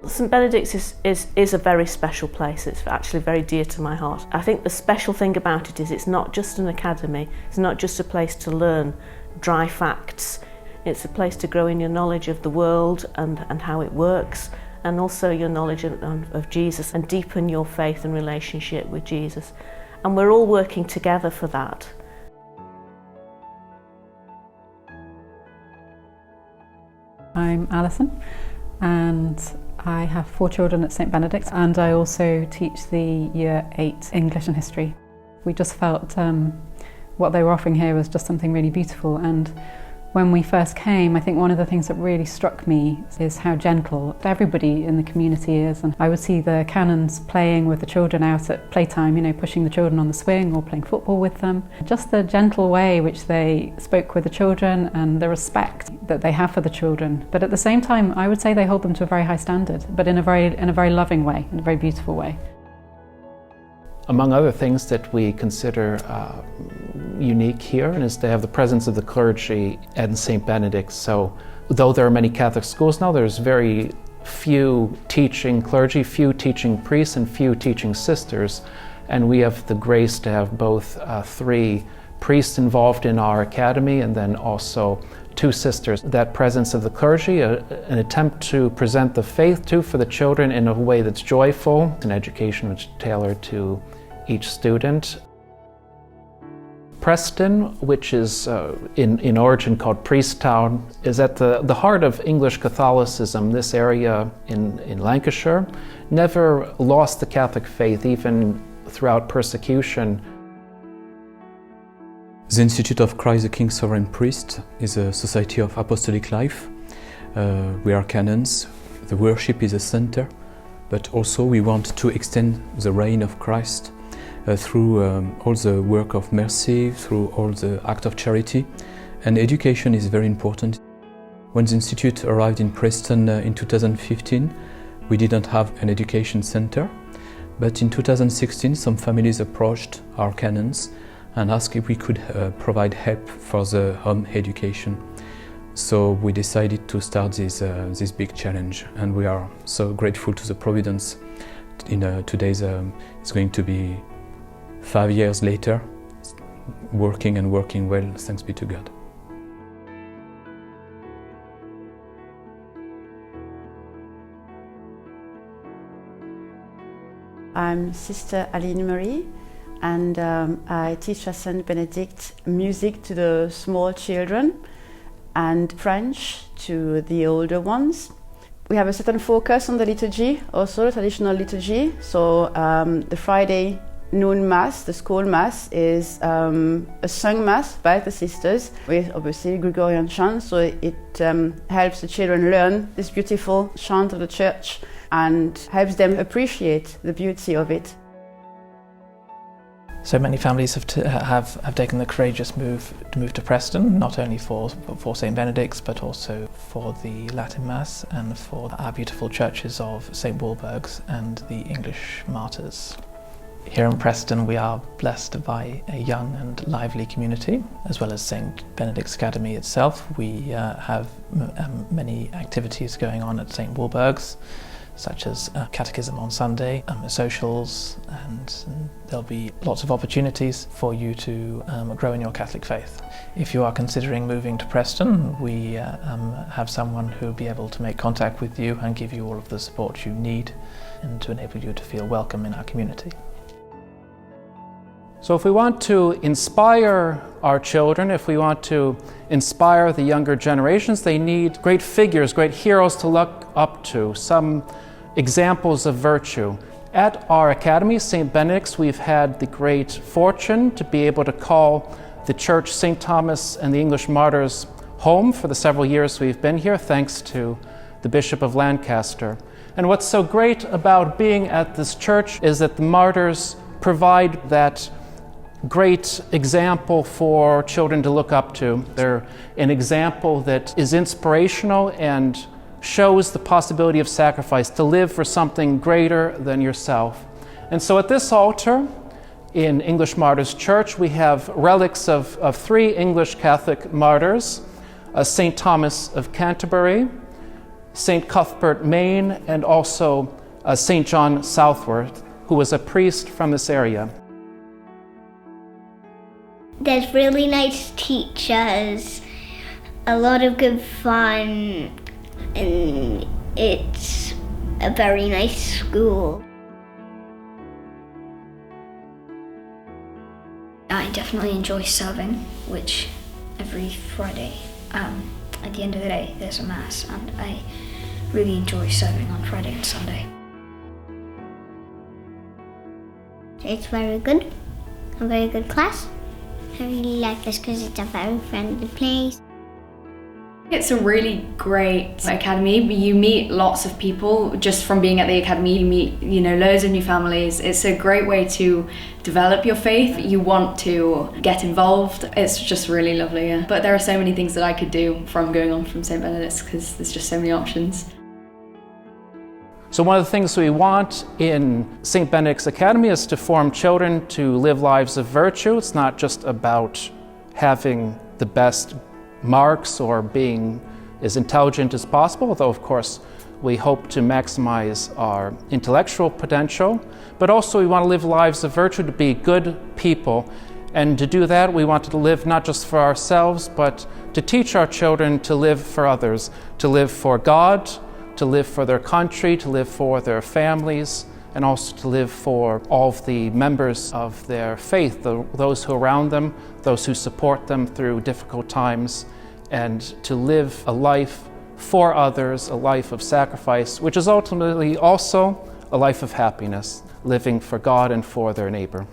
St Benedict's is a very special place. It's actually very dear to my heart. I think the special thing about it is it's not just an academy, it's not just a place to learn dry facts. It's a place to grow in your knowledge of the world and how it works, and also your knowledge of Jesus, and deepen your faith and relationship with Jesus. And we're all working together for that. I'm Alison, and I have 4 children at St Benedict's, and I also teach the Year 8 English and History. We just felt what they were offering here was just something really beautiful, and when we first came, I think one of the things that really struck me is how gentle everybody in the community is. And I would see the Canons playing with the children out at playtime, you know, pushing the children on the swing or playing football with them. Just the gentle way which they spoke with the children and the respect that they have for the children. But at the same time, I would say they hold them to a very high standard, but in a very loving way, in a very beautiful way. Among other things that we consider unique here is they have the presence of the clergy at St Benedict's. So though there are many Catholic schools now, there's very few teaching clergy, few teaching priests, and few teaching sisters. And we have the grace to have both 3 priests involved in our academy, and then also 2 sisters. That presence of the clergy, an attempt to present the faith for the children in a way that's joyful, an education which is tailored to each student. Preston, which is in origin called Priest Town, is at the heart of English Catholicism. This area in Lancashire never lost the Catholic faith, even throughout persecution. The Institute of Christ the King Sovereign Priest is a society of apostolic life. We are canons, the worship is a center, but also we want to extend the reign of Christ through all the work of mercy, through all the act of charity, and education is very important. When the Institute arrived in Preston in 2015, we didn't have an education center, but in 2016 some families approached our canons and asked if we could provide help for the home education. So we decided to start this big challenge, and we are so grateful to the Providence. Today's it's going to be 5 years later, working and working well, thanks be to God. I'm Sister Aline Marie, and I teach at St Benedict music to the small children and French to the older ones. We have a certain focus on the liturgy, also the traditional liturgy. So the Friday noon Mass, the school Mass, is a sung Mass by the sisters with obviously Gregorian chant, so it helps the children learn this beautiful chant of the Church and helps them appreciate the beauty of it. So many families have taken the courageous move to Preston, not only for St Benedict's, but also for the Latin Mass and for our beautiful churches of St Walburg's and the English martyrs. Here in Preston we are blessed by a young and lively community, as well as St Benedict's Academy itself. We have many activities going on at St Walburg's, such as catechism on Sunday, socials, and there'll be lots of opportunities for you to grow in your Catholic faith. If you are considering moving to Preston, we have someone who will be able to make contact with you and give you all of the support you need and to enable you to feel welcome in our community. So if we want to inspire our children, if we want to inspire the younger generations, they need great figures, great heroes to look up to, some examples of virtue. At our academy, St Benedict's, we've had the great fortune to be able to call the church St Thomas and the English martyrs home for the several years we've been here, thanks to the Bishop of Lancaster. And what's so great about being at this church is that the martyrs provide that great example for children to look up to. They're an example that is inspirational and shows the possibility of sacrifice, to live for something greater than yourself. And so at this altar in English Martyrs Church, we have relics of 3 English Catholic martyrs, St. Thomas of Canterbury, St. Cuthbert, Maine, and also St. John Southworth, who was a priest from this area. There's really nice teachers, a lot of good fun, and it's a very nice school. I definitely enjoy serving, which every Friday, at the end of the day, there's a Mass, and I really enjoy serving on Friday and Sunday. It's very good, a very good class. I really like this because it's a very friendly place. It's a really great academy. You meet lots of people just from being at the academy. You meet, loads of new families. It's a great way to develop your faith. You want to get involved. It's just really lovely. Yeah. But there are so many things that I could do from going on from St Benedict's because there's just so many options. So one of the things we want in St. Benedict's Academy is to form children to live lives of virtue. It's not just about having the best marks or being as intelligent as possible, although of course we hope to maximize our intellectual potential, but also we want to live lives of virtue, to be good people. And to do that, we want to live not just for ourselves, but to teach our children to live for others, to live for God, to live for their country, to live for their families, and also to live for all of the members of their faith, those who are around them, those who support them through difficult times, and to live a life for others, a life of sacrifice, which is ultimately also a life of happiness, living for God and for their neighbor.